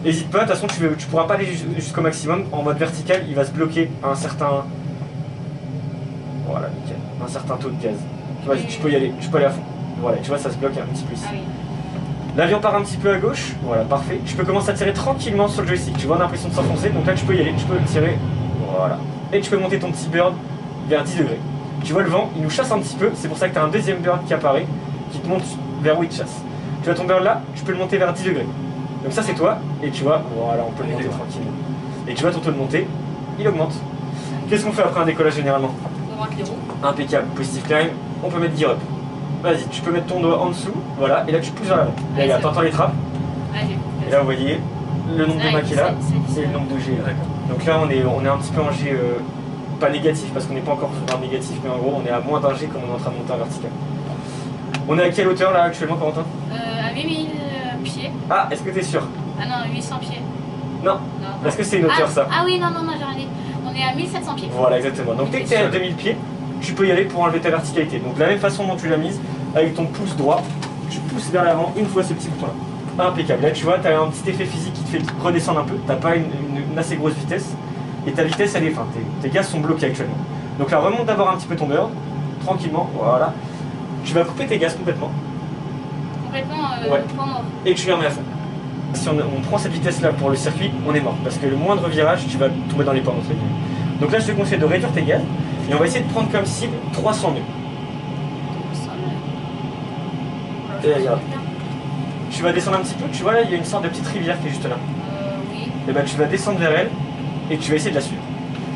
N'hésite pas, de toute façon tu pourras pas aller jusqu'au maximum. En mode vertical, il va se bloquer à un certain... Voilà, nickel. Un certain taux de gaz. Vas-y, tu peux y aller, tu peux aller à fond. Voilà, tu vois, ça se bloque un petit peu ici. Ah oui. L'avion part un petit peu à gauche, voilà, parfait. Tu peux commencer à tirer tranquillement sur le joystick, tu vois, on a l'impression de s'enfoncer, donc là tu peux y aller, tu peux tirer, voilà. Et tu peux monter ton petit bird vers 10 degrés. Tu vois le vent, il nous chasse un petit peu, c'est pour ça que tu as un deuxième bird qui apparaît, qui te monte vers où il te chasse. Tu vois ton bird là, tu peux le monter vers 10 degrés. Donc ça c'est toi, et tu vois, voilà, on peut le monter tranquillement. Et tu vois ton taux de montée, il augmente. Qu'est-ce qu'on fait après un décollage généralement? On rentre les roues. Impeccable, positive climb, on peut mettre gear up. Vas-y, tu peux mettre ton doigt en dessous, voilà, et là tu pousses vers l'avant. Là, regarde, t'entends les trappes. Et là, vous voyez le nombre de mâts qui est là et le nombre de G. Donc là, on est un petit peu en G, pas négatif, parce qu'on n'est pas encore dans le négatif, mais en gros, on est à moins d'un G comme on est en train de monter en vertical. On est à quelle hauteur là actuellement, Corentin? À 8000 pieds. Ah, est-ce que t'es sûr? Ah non, 800 pieds. Non. Non. Est-ce que c'est une hauteur ça? Ah oui, non, j'ai rien dit. On est à 1700 pieds. Voilà, exactement. Donc dès que t'es à 2000 pieds, tu peux y aller pour enlever ta verticalité. Donc de la même façon dont tu l'as mise, avec ton pouce droit, tu pousses vers l'avant une fois ce petit bouton là. Impeccable. Là tu vois, tu as un petit effet physique qui te fait redescendre un peu, tu n'as pas une assez grosse vitesse, et ta vitesse elle est fin, tes gaz sont bloqués actuellement. Donc là remonte d'abord un petit peu ton bird, tranquillement, voilà. Tu vas couper tes gaz complètement. Complètement ouais. point mort. Et tu les remets à fond. Si on prend cette vitesse là pour le circuit, on est mort, parce que le moindre virage, tu vas tomber dans les pommes entre guillemets. Donc là je te conseille de réduire tes gaz, et on va essayer de prendre comme cible 300 nœuds. Et regarde. Tu vas descendre un petit peu, tu vois là il y a une sorte de petite rivière qui est juste là. Oui. Et bah tu vas descendre vers elle et tu vas essayer de la suivre.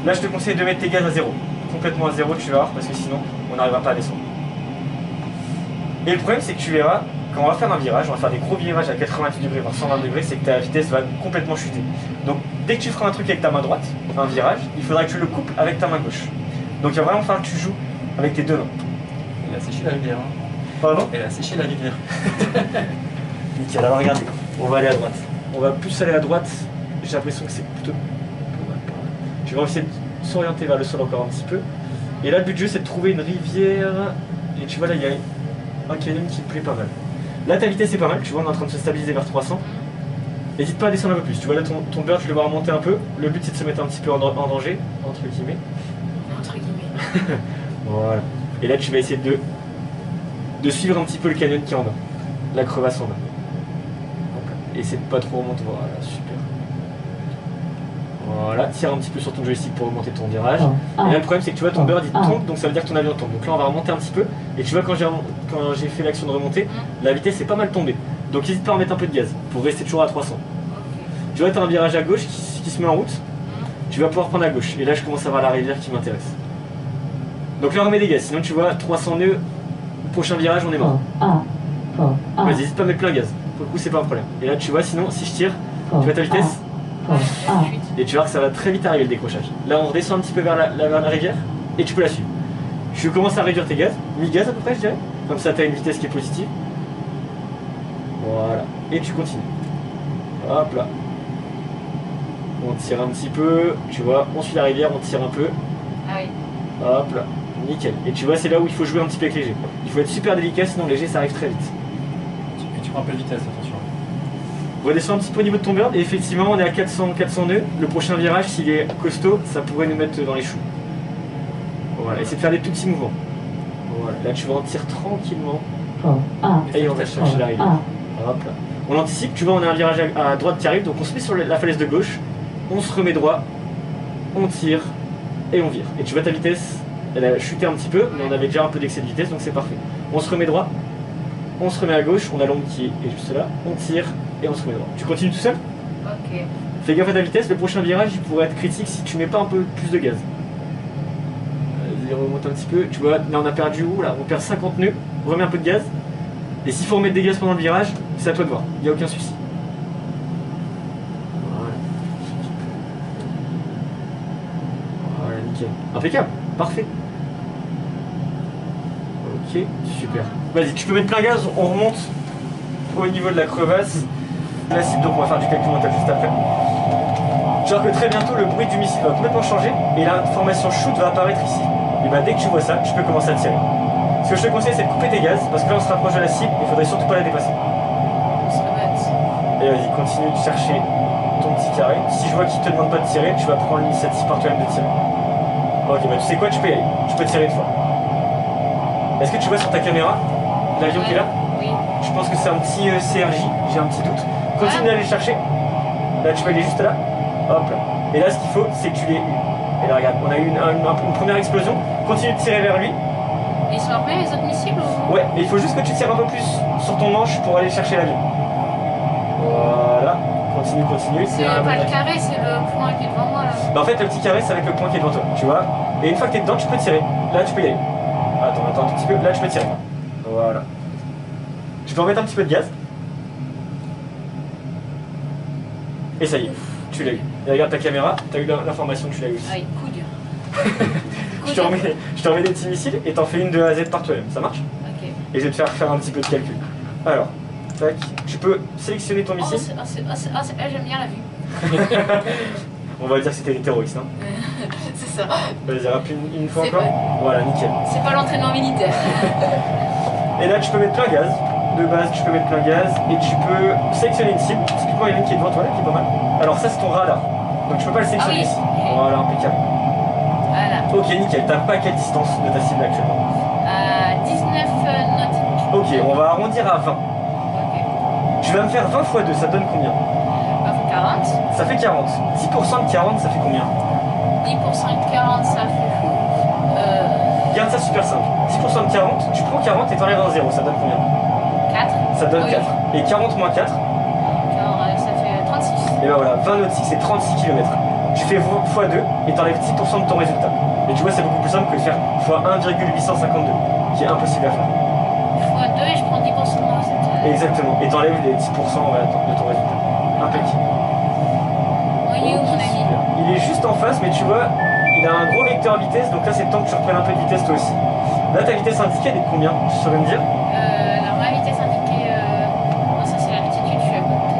Là je te conseille de mettre tes gaz à zéro. Complètement à zéro tu vas voir, parce que sinon on n'arrivera pas à descendre. Et le problème c'est que tu verras, quand on va faire un virage, on va faire des gros virages à 90 degrés voire 120 degrés, c'est que ta vitesse va complètement chuter. Donc dès que tu feras un truc avec ta main droite, un virage, il faudra que tu le coupes avec ta main gauche. Donc il va vraiment falloir que tu joues avec tes deux mains. Il a séché la rivière. Hein. Pardon? Elle a séché la rivière. Nickel, alors regardez, on va aller à droite. On va plus aller à droite, j'ai l'impression que c'est plutôt... Tu vas essayer de s'orienter vers le sol encore un petit peu. Et là le but du jeu c'est de trouver une rivière. Et tu vois là il y a un canyon qui me plaît pas mal. Là ta vitesse est pas mal, tu vois on est en train de se stabiliser vers 300. N'hésite pas à descendre un peu plus, tu vois là ton bird je le vois remonter un peu. Le but c'est de se mettre un petit peu en danger, entre guillemets. Entre guillemets. Voilà. Et là tu vas essayer de suivre un petit peu le canyon qui est en bas. La crevasse en bas. Essaie de pas trop remonter. Voilà, super. Voilà, tire un petit peu sur ton joystick pour remonter ton virage. Et là le problème c'est que tu vois ton bird il tombe, donc ça veut dire que ton avion tombe. Donc là on va remonter un petit peu. Et tu vois quand j'ai fait l'action de remonter, la vitesse est pas mal tombée. Donc n'hésite pas à remettre un peu de gaz pour rester toujours à 300. Tu vois tu as un virage à gauche qui se met en route. Tu vas pouvoir prendre à gauche. Et là je commence à voir la rivière qui m'intéresse. Donc là on remet des gaz, sinon tu vois 300 nœuds, prochain virage on est mort. Vas-y, n'hésite pas à mettre plein gaz. Pour le coup c'est pas un problème. Et là tu vois sinon si je tire, tu vois ta vitesse et tu vois que ça va très vite arriver le décrochage. Là on redescend un petit peu vers la rivière et tu peux la suivre. Tu commences à réduire tes gaz, 1000 gaz à peu près je dirais. Comme ça tu as une vitesse qui est positive. Voilà. Et tu continues. Hop là. On tire un petit peu, tu vois, on suit la rivière, on tire un peu. Ah oui. Hop là. Nickel. Et tu vois c'est là où il faut jouer un petit peu avec les jets. Il faut être super délicat sinon les jets ça arrive très vite. Et tu prends un peu de vitesse, attention. Redescends un petit peu au niveau de ton bird et effectivement on est à 400 nœuds. Le prochain virage s'il est costaud ça pourrait nous mettre dans les choux. Voilà, essaie de faire des tout petits mouvements. Voilà, là tu vas en tirer tranquillement. Et on va chercher la rivière. Hop là. On anticipe, tu vois on a un virage à droite qui arrive donc on se met sur la falaise de gauche, on se remet droit, on tire et on vire. Et tu vois ta vitesse, elle a chuté un petit peu mais on avait déjà un peu d'excès de vitesse donc c'est parfait. On se remet droit, on se remet à gauche, on a l'ombre qui est juste là, on tire et on se remet droit. Tu continues tout seul? Ok. Fais gaffe à ta vitesse, le prochain virage il pourrait être critique si tu mets pas un peu plus de gaz. Vas-y remonte un petit peu, tu vois là on a perdu où là? On perd 50 nœuds, on remet un peu de gaz. Et s'il faut remettre des gaz pendant le virage, c'est à toi de voir, il n'y a aucun souci. Voilà. Voilà, nickel. Impeccable, parfait. Ok, super. Vas-y, tu peux mettre plein gaz, on remonte au niveau de la crevasse. La cible, donc on va faire du calcul mental juste après. Genre que très bientôt le bruit du missile va complètement changer et la formation shoot va apparaître ici. Et bah dès que tu vois ça, tu peux commencer à tirer. Ce que je te conseille c'est de couper tes gaz parce que là on se rapproche de la cible, il faudrait surtout pas la dépasser. On se remet. Et vas-y, continue de chercher ton petit carré. Si je vois qu'il te demande pas de tirer, tu vas prendre l'initiative par toi-même de tirer. Ok, bah tu sais quoi, tu peux y aller. Tu peux tirer une fois. Est-ce que tu vois sur ta caméra l'avion qui est là? Oui. Je pense que c'est un petit CRJ, j'ai un petit doute. Continue d'aller le chercher. Là, tu vas aller juste là. Hop là. Et là, ce qu'il faut, c'est que tu l'aies eu. Et là, regarde, on a eu une première explosion. Continue de tirer vers lui. Ils sont après les autres missiles ou... Ouais, mais il faut juste que tu tires un peu plus sur ton manche pour aller chercher l'avion. Voilà. Continue, continue. C'est pas le carré, c'est le point qui est devant moi là. Bah en fait, le petit carré, c'est avec le point qui est devant toi, tu vois. Et une fois que t'es dedans, tu peux tirer. Là, tu peux y aller. Attends un tout petit peu. Là, tu peux tirer. Voilà. Tu peux remettre un petit peu de gaz. Et ça y est, tu l'as eu. Et regarde ta caméra, t'as eu l'information que tu l'as eu aussi. Ah oui, coup dur. Je te remets des petits missiles et t'en fais une de A à Z par toi-même. Ça marche? Ok. Et je vais te faire un petit peu de calcul. Alors, tac. Tu peux sélectionner ton missile. J'aime bien la vue. On va dire que c'était les terroristes, hein. C'est ça. Vas-y, rappelle une fois C'est encore. vrai. Voilà, nickel. C'est pas l'entraînement militaire. Et là, tu peux mettre plein gaz. De base, tu peux mettre plein gaz et tu peux sélectionner une cible. Typiquement, il y en a une qui est devant toi, là, qui est pas mal. Alors ça, c'est ton radar. Donc tu peux pas le sélectionner ici. Voilà, impeccable. Voilà. Ok, nickel. T'as pas quelle distance de ta cible actuellement? 19 nautiques. Ok, on va arrondir à 20. Ok. Tu vas me faire 20 x 2, ça donne combien? Bah, faut 40. Ça fait 40. 10% de 40, ça fait combien? 10% de 40, ça fait... Garde ça super simple. 10% de 40, tu prends 40 et t'enlèves un 0, ça donne combien? 4. Ça donne Oui. 4. Et 40 moins 4, Alors, ça fait 36. et ben voilà, 20 nautiques, c'est 36 km. Tu fais x2 et t'enlèves 10% de ton résultat. Et tu vois, c'est beaucoup plus simple que de faire x 1,852, qui est impossible à faire. x2 et je prends 10% de mon résultat. Exactement. Et t'enlèves les 10% de ton résultat. Impeccable. Oui, où mon ami? Il est juste en face, mais tu vois, il a un gros vecteur vitesse, donc là c'est le temps que tu reprennes un peu de vitesse toi aussi. Là ta vitesse indiquée elle est de combien? Tu saurais me dire? Alors ma vitesse indiquée, non, ça c'est l'altitude, je suis à côté.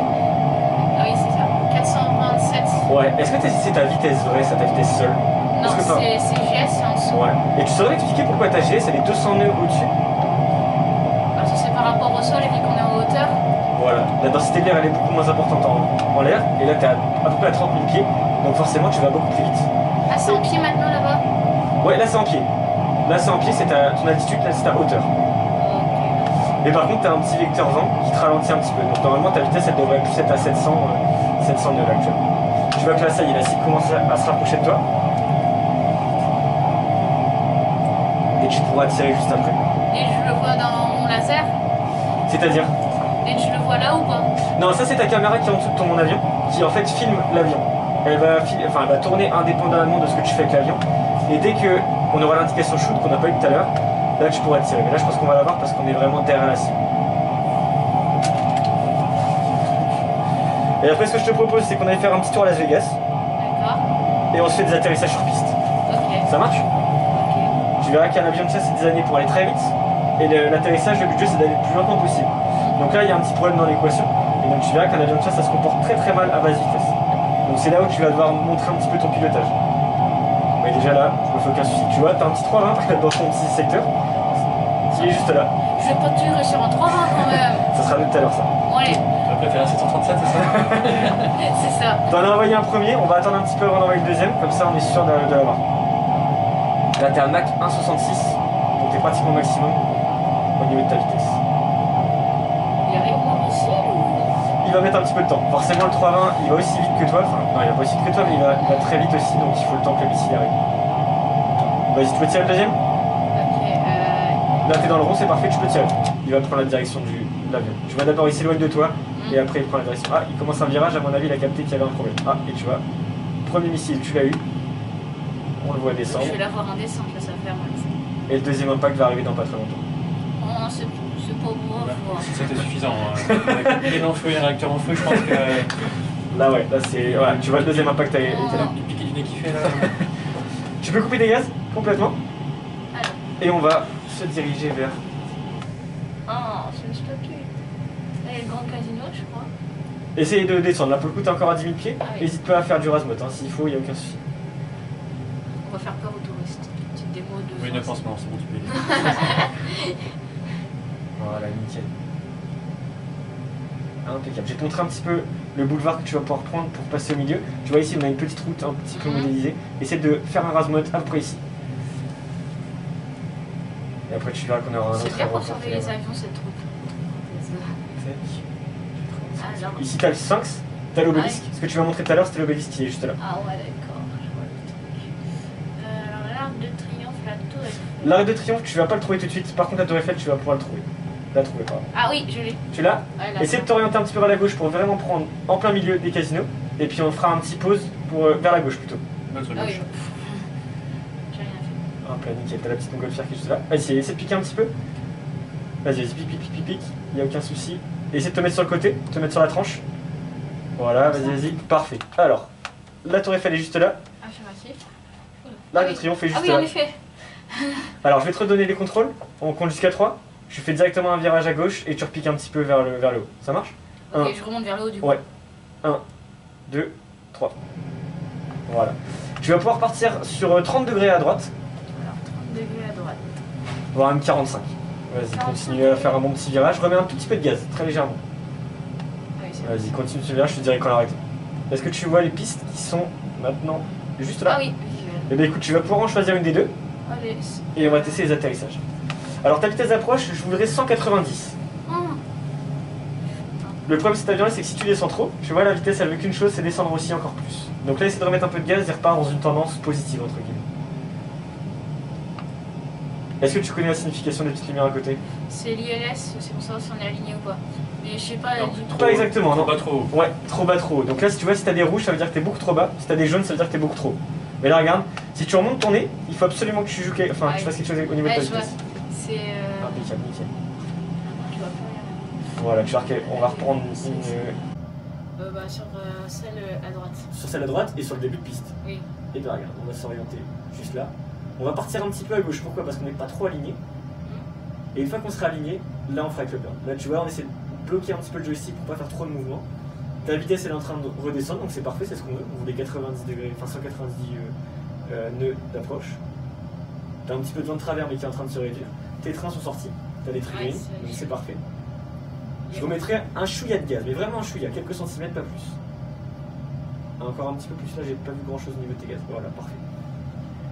Ah oui, c'est ça. 427. Ouais. Est-ce que c'est ta vitesse vraie, c'est ta vitesse seule? Non, c'est GS, c'est en dessous. Ouais. Et tu saurais m'expliquer pourquoi ta GS elle est 200 nœuds au-dessus? Parce que c'est par rapport au sol et vu qu'on est en hauteur. Voilà. La densité de l'air elle est beaucoup moins importante en l'air, et là t'es à peu près à 30 000 pieds, donc forcément tu vas beaucoup plus vite. Ah, c'est en pied maintenant là-bas? Ouais, là c'est en pied. Là c'est en pied, c'est ton altitude, là c'est ta hauteur. Ok. Mais par contre, tu as un petit vecteur vent qui te ralentit un petit peu. Donc normalement, ta vitesse, elle devrait plus être à 700 nœuds là actuellement. Tu vois que là, ça y est, la cible commence à se rapprocher de toi. Et tu pourras tirer juste après. Et je le vois dans mon laser? C'est-à-dire? Et je le vois là ou pas? Non, ça c'est ta caméra qui est en dessous de ton avion, qui en fait filme l'avion. Elle va tourner indépendamment de ce que tu fais avec l'avion. Et dès qu'on aura l'indication shoot qu'on n'a pas eu tout à l'heure, là tu pourras tirer. Mais là je pense qu'on va l'avoir parce qu'on est vraiment derrière la cible. Et après ce que je te propose c'est qu'on aille faire un petit tour à Las Vegas. D'accord. Et on se fait des atterrissages sur piste. Ok. Ça marche? Ok. Tu verras qu'un avion de chasse c'est des années pour aller très vite. Et l'atterrissage, le budget c'est d'aller le plus lentement possible. Donc là il y a un petit problème dans l'équation. Et donc tu verras qu'un avion de chasse ça se comporte très très mal à basse vitesse. Donc c'est là où tu vas devoir montrer un petit peu ton pilotage. Mais déjà là, je me fais aucun souci. Tu vois, t'as un petit 320 dans ton petit secteur. Il est juste là. Je vais pas te réussir en 3 ans quand même. Ça sera mieux tout à l'heure ça. Bon allez, Tu vas préférer un 737, c'est ça? c'est ça. T'en as envoyé un premier, on va attendre un petit peu avant d'envoyer le deuxième, comme ça on est sûr de l'avoir. Là t'es à Mach 1,66, donc t'es pratiquement au maximum au niveau de ta vitesse. Il arrive mon missile ou... Il va mettre un petit peu de temps. Forcément le 320 il va aussi vite que toi, enfin non il va pas aussi vite que toi mais il va très vite aussi, donc il faut le temps que le missile arrive. Vas-y, tu peux tirer le deuxième? Ok, Là t'es dans le rond, c'est parfait, tu peux tirer. Il va prendre la direction de l'avion. Tu vois d'abord il s'éloigne de toi et après il prend la direction. Ah, il commence un virage, à mon avis il a capté qu'il y avait un problème. Ah, et tu vois, premier missile tu l'as eu. On le voit descendre. je vais l'avoir en descente là, ça va faire mal. Et le deuxième impact va arriver dans pas très longtemps. Oh, c'est pas beau à voir. Si c'était suffisant. Avec les non-feu et les réacteurs en feu, je pense que. Là ouais, là c'est. Voilà, tu vois le deuxième impact était là. Du piqué du nez qui fait là. Tu peux couper des gaz complètement. Alors. Et on va se diriger vers. Oh, c'est une statue. Là, il y a le grand casino, je crois. Essayez de descendre. Là pour le coup t'es encore à 10 000 pieds. Ah oui. N'hésite pas à faire du rasmot, hein. S'il faut, il n'y a aucun souci. On va faire peur aux touristes. Petite démo de. Oui, ne pense pas, c'est bon, tu peux y aller. Voilà, nickel. Impeccable. Je vais te montrer un petit peu le boulevard que tu vas pouvoir prendre pour passer au milieu. Tu vois ici, on a une petite route un petit peu modélisée. Essaie de faire un rase-motte à peu près ici. Et après, tu verras qu'on aura un autre. C'est bien pour surveiller les avions, cette route. Alors. Ici, tu as le sphinx, tu as l'obélisque. Ce que tu m'as montré tout à l'heure, c'était l'obélisque qui est juste là. Ah ouais, d'accord. Alors, l'arc de triomphe, la tour Eiffel. L'arc de triomphe, tu vas pas le trouver tout de suite. Par contre, la tour Eiffel, tu vas pouvoir le trouver. La trouver, pardon. Ah oui, je l'ai. Tu l'as? Ouais, essaie de t'orienter un petit peu vers la gauche pour vraiment prendre en plein milieu des casinos. Et puis on fera un petit pause pour, vers la gauche plutôt. Notre Ah gauche. oui. J'ai rien fait. Hop là, nickel, t'as la petite montgolfière qui est juste là. Vas-y, essaie de piquer un petit peu. Vas-y, pique. Il n'y a aucun souci. Essaie de te mettre sur le côté, te mettre sur la tranche. Voilà, vas-y, parfait. Alors, la tour Eiffel est juste là. Affirmatif. L'arc de triomphe est juste Ah oui, là. en effet. Alors, je vais te redonner les contrôles. On compte jusqu'à 3. Je fais directement un virage à gauche et tu repiques un petit peu vers le haut. Ça marche? Ok, je remonte vers le haut du coup. Ouais. 1, 2, 3. Voilà. Tu vas pouvoir partir sur 30 degrés à droite, Alors, 30 degrés à droite. voire même 45. Vas-y, continue à faire un bon petit virage. Remets un tout petit peu de gaz, très légèrement. Ah oui, c'est Vas-y, continue ce virage, je te dirai quand l'arrêter. Est-ce que tu vois les pistes qui sont maintenant juste là? Ah oui, visuel. Eh bien écoute, tu vas pouvoir en choisir une des deux Allez. et on va tester les atterrissages. Alors ta vitesse d'approche, je voudrais 190. Le problème de cet avion là, c'est que si tu descends trop, tu vois la vitesse elle veut qu'une chose, c'est descendre aussi encore plus. Donc là essaie de remettre un peu de gaz et repart dans une tendance positive entre guillemets. Est-ce que tu connais la signification des petites lumières à côté? C'est l'ILS, c'est pour savoir si on est aligné ou pas. Mais je sais pas Non, du tout. Pas exactement, non. Pas trop haut. Ouais, trop bas, trop haut. Donc là si tu vois si t'as des rouges ça veut dire que t'es beaucoup trop bas, si t'as des jaunes ça veut dire que t'es beaucoup trop haut. Mais là regarde, si tu remontes ton nez, il faut absolument que tu joues, enfin que tu fasses quelque chose au niveau de ta Ouais, je vois. vitesse. C'est. Impeccable, nickel. Tu vois pas. Voilà, tu vois qu'on va reprendre une... Sur celle à droite. sur celle à droite et sur le début de piste. Oui. Et bien regarde, on va s'orienter juste là. On va partir un petit peu à gauche, pourquoi? Parce qu'on n'est pas trop aligné. Et une fois qu'on sera aligné, là on fera avec le burn. Là tu vois, on essaie de bloquer un petit peu le joystick pour pas faire trop de mouvement. Ta vitesse elle est en train de redescendre, donc c'est parfait, c'est ce qu'on veut. On voulait 90 degrés, enfin 190 nœuds d'approche. T'as un petit peu de vent de travers mais qui est en train de se réduire. Tes trains sont sortis, t'as des triggering, donc c'est parfait. Je remettrai un chouïa de gaz, mais vraiment un chouïa, quelques centimètres, pas plus. Encore un petit peu plus, là j'ai pas vu grand chose au niveau de tes gaz. Voilà, parfait.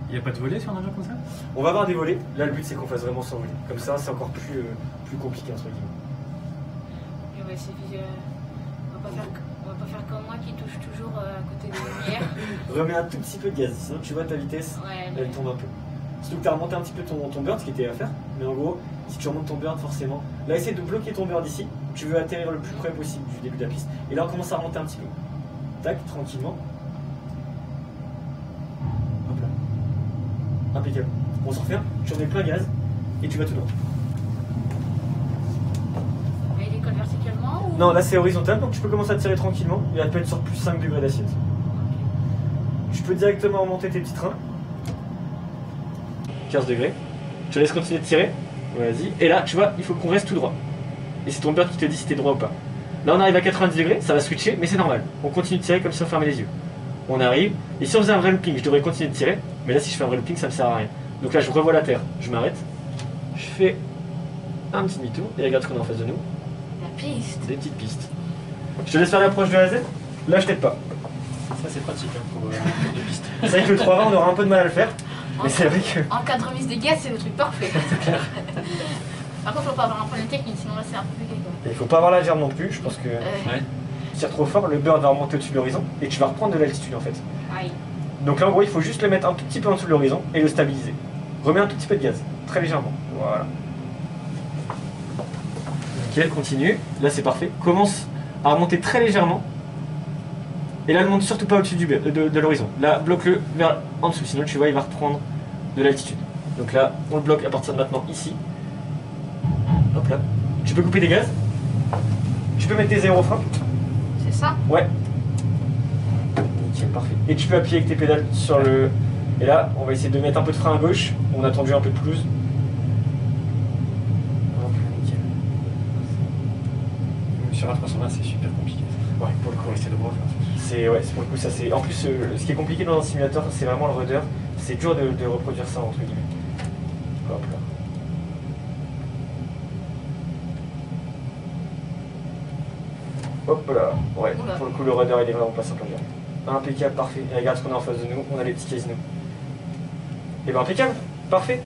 Il n'y a pas de volet sur un avion comme ça? On va avoir des volets, là le but c'est qu'on fasse vraiment sans volet. Comme ça c'est encore plus compliqué entre guillemets. Et on va essayer on va pas faire comme moi qui touche toujours à côté des lumières. Remets un tout petit peu de gaz, sinon tu vois ta vitesse, Ouais, elle tombe un peu. Surtout que tu as remonté un petit peu ton burn, ce qui était à faire. Mais en gros, si tu remontes ton burn forcément, là essaie de bloquer ton burn ici. Tu veux atterrir le plus près possible du début de la piste. Et là on commence à remonter un petit peu. Tac, tranquillement. Hop là. Impeccable. On s'en refait un, tu remets plein gaz et tu vas tout droit. Et il décolle verticalement ou... Non, là c'est horizontal, donc tu peux commencer à tirer tranquillement. Et elle peut être sur plus 5 degrés d'assiette. Tu peux directement remonter tes petits trains. 15 degrés. Je te laisse continuer de tirer. Vas-y. Et là, tu vois, il faut qu'on reste tout droit. Et c'est ton burn qui te dit si t'es droit ou pas. Là, on arrive à 90 degrés, ça va switcher, mais c'est normal. On continue de tirer comme si on fermait les yeux. On arrive. Et si on faisait un vrai looping, je devrais continuer de tirer. Mais là, si je fais un vrai looping, ça me sert à rien. Donc là, je revois la terre. Je m'arrête. Je fais un petit demi-tour. Et regarde ce qu'on a en face de nous. La piste. Des petites pistes. Je te laisse faire l'approche de A à Z. Là, je t'aide pas. Ça c'est pratique hein, pour les pistes. C'est vrai que le 320, on aura un peu de mal à le faire. Mais c'est vrai que. En cas de remise des gaz, c'est le truc parfait. Par contre, faut pas avoir un problème technique, sinon là c'est un peu compliqué. Il faut pas avoir la gerbe non plus. Je pense que Ouais. tu tires trop fort, le burn va remonter au-dessus de l'horizon. Et tu vas reprendre de l'altitude en fait. Aïe. Donc là, en gros, il faut juste le mettre un tout petit peu en dessous de l'horizon et le stabiliser. Remets un tout petit peu de gaz. Très légèrement. Voilà. Nickel, continue. Là, c'est parfait. Commence à remonter très légèrement. Et là, ne monte surtout pas au-dessus de l'horizon. Là, bloque-le vers en dessous, sinon tu vois, il va reprendre de l'altitude. Donc là, on le bloque à partir de maintenant ici. Hop là. Tu peux couper des gaz. Tu peux mettre des aérofreins. C'est ça? Ouais. Nickel, parfait. Et tu peux appuyer avec tes pédales sur le... Et là, on va essayer de mettre un peu de frein à gauche. On a tendu un peu de pelouse. Hop là, nickel. Sur A320 c'est super compliqué. Ouais, pour le coup, Rester droit. ouais, c'est pour le coup, ça c'est. En plus, ce qui est compliqué dans un simulateur, c'est vraiment le rudder. C'est dur de reproduire ça entre guillemets. Hop là. Hop là. Ouais, Oula. pour le coup, le runner il est vraiment pas simple à dire. Impeccable, parfait. Et regarde ce qu'on a en face de nous, on a les petits casinos. Et ben impeccable, parfait.